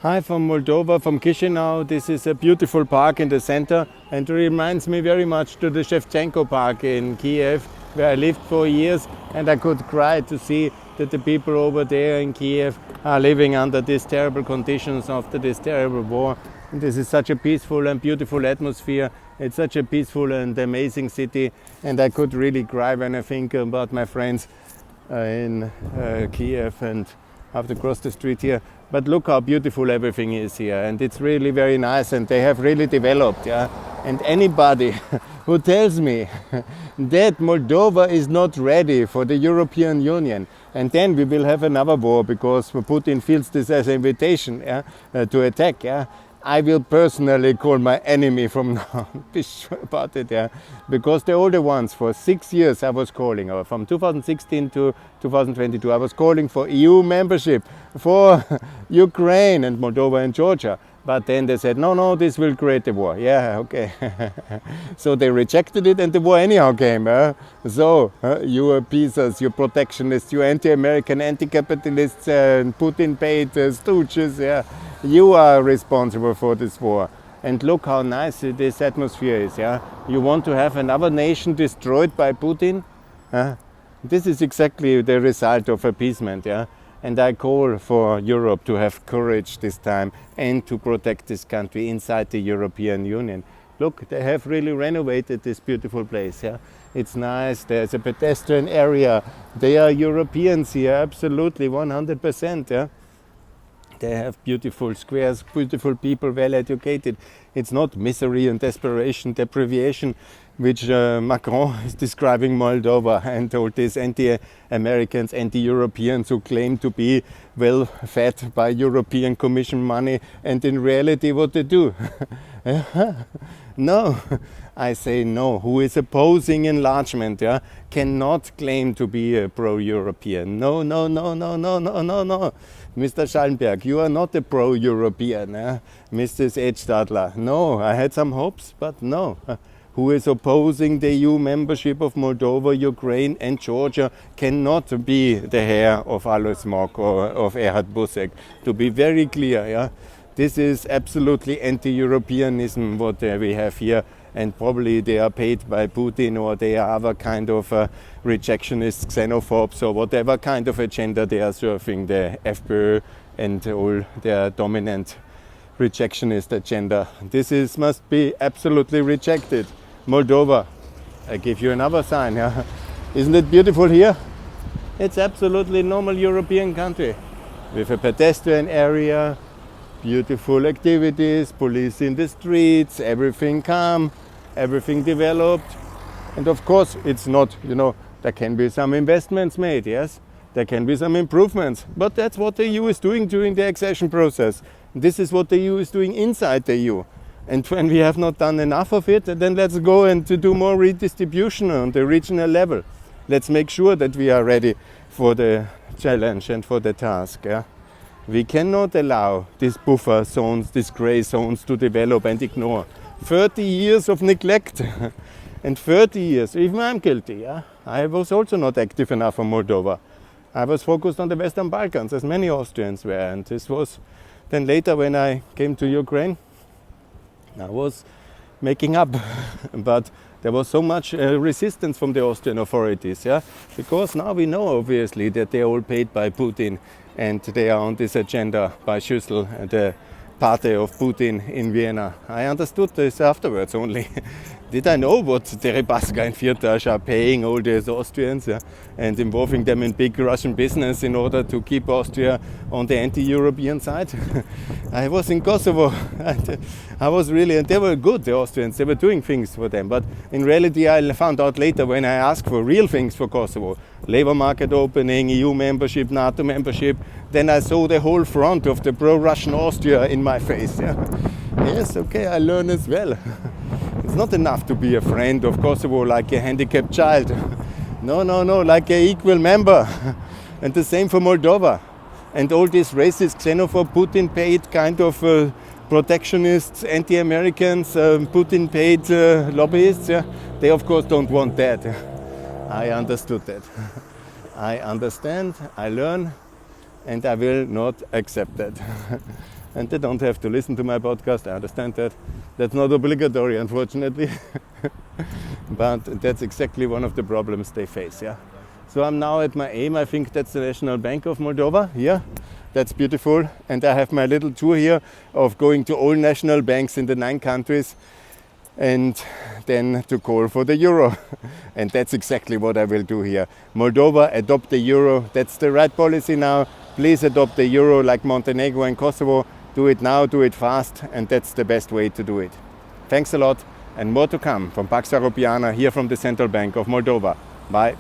Hi from Moldova, from Chisinau. This is a beautiful park in the center and reminds me very much to the Shevchenko Park in Kiev, where I lived for years, and I could cry to see that the people over there in Kiev are living under these terrible conditions after this terrible war. And this is such a peaceful and beautiful atmosphere. It's such a peaceful and amazing city, and I could really cry when I think about my friends in Kiev and have to cross the street here. But look how beautiful everything is here, and it's really very nice, and they have really developed, yeah. And anybody who tells me that Moldova is not ready for the European Union, and then we will have another war because Putin feels this as an invitation, yeah, to attack, yeah, I will personally call my enemy from now on. Be sure about it, yeah. Because the older ones, for 6 years I was calling, or from 2016 to 2022, I was calling for EU membership for Ukraine and Moldova and Georgia. But then they said, no, this will create a war. Yeah, okay. So they rejected it and the war anyhow came. So, you appeasers, you protectionists, you anti-American, anti-capitalists, Putin-paid stooges, yeah. You are responsible for this war. And look how nice this atmosphere is, yeah. You want to have another nation destroyed by Putin? This is exactly the result of appeasement, yeah. And I call for Europe to have courage this time and to protect this country inside the European Union. Look, they have really renovated this beautiful place, yeah. It's nice, there's a pedestrian area. They are Europeans here, absolutely, 100%, yeah. They have beautiful squares, beautiful people, well educated. It's not misery and desperation, deprivation, which Macron is describing Moldova, and all these anti-Americans, anti-Europeans who claim to be well fed by European Commission money, and in reality what they do. No, I say no. Who is opposing enlargement, yeah, cannot claim to be a pro-European. No. Mr. Schallenberg, you are not a pro-European, Mrs. Edstadler. No, I had some hopes, but no. Who is opposing the EU membership of Moldova, Ukraine and Georgia cannot be the heir of Alois Mock or of Erhard Busek. To be very clear, yeah, this is absolutely anti-Europeanism what we have here, and probably they are paid by Putin, or they are other kind of rejectionists, xenophobes, or whatever kind of agenda they are serving, the FPÖ and all their dominant rejectionist agenda. This must be absolutely rejected. Moldova, I give you another sign. Yeah? Isn't it beautiful here? It's absolutely normal European country with a pedestrian area, beautiful activities, police in the streets, everything calm, everything developed. And of course it's not, there can be some investments made, yes, there can be some improvements, but that's what the EU is doing during the accession process. This is what the EU is doing inside the EU. And when we have not done enough of it, then let's go and to do more redistribution on the regional level. Let's make sure that we are ready for the challenge and for the task. Yeah? We cannot allow these buffer zones, these grey zones to develop and ignore. 30 years of neglect and 30 years, even I'm guilty. Yeah? I was also not active enough on Moldova. I was focused on the Western Balkans, as many Austrians were, and this was then later when I came to Ukraine, I was making up, but there was so much resistance from the Austrian authorities, yeah, because now we know obviously that they are all paid by Putin, and they are on this agenda by Schüssel, the party of Putin in Vienna. I understood this afterwards only. Did I know what Deripaska and Firtash are paying all these Austrians, yeah, and involving them in big Russian business in order to keep Austria on the anti-European side? I was in Kosovo, and I was really, and they were good, the Austrians, they were doing things for them, but in reality I found out later when I asked for real things for Kosovo, labor market opening, EU membership, NATO membership, then I saw the whole front of the pro-Russian Austria in my face. Yeah. Yes, okay, I learn as well. It's not enough to be a friend of Kosovo like a handicapped child. No, like an equal member. And the same for Moldova. And all these racist, xenophobe, Putin-paid kind of protectionists, anti-Americans, Putin-paid lobbyists, yeah, they of course don't want that. I understood that. I understand, I learn, and I will not accept that. and they don't have to listen to my podcast. I understand that. That's not obligatory, unfortunately. But that's exactly one of the problems they face, yeah. So I'm now at my aim. I think that's the National Bank of Moldova. Here, that's beautiful. And I have my little tour here of going to all national banks in the 9 countries and then to call for the euro. And that's exactly what I will do here. Moldova, adopt the euro. That's the right policy now. Please adopt the euro like Montenegro and Kosovo. Do it now, do it fast, and that's the best way to do it. Thanks a lot, and more to come from Pax Europiana here from the Central Bank of Moldova. Bye.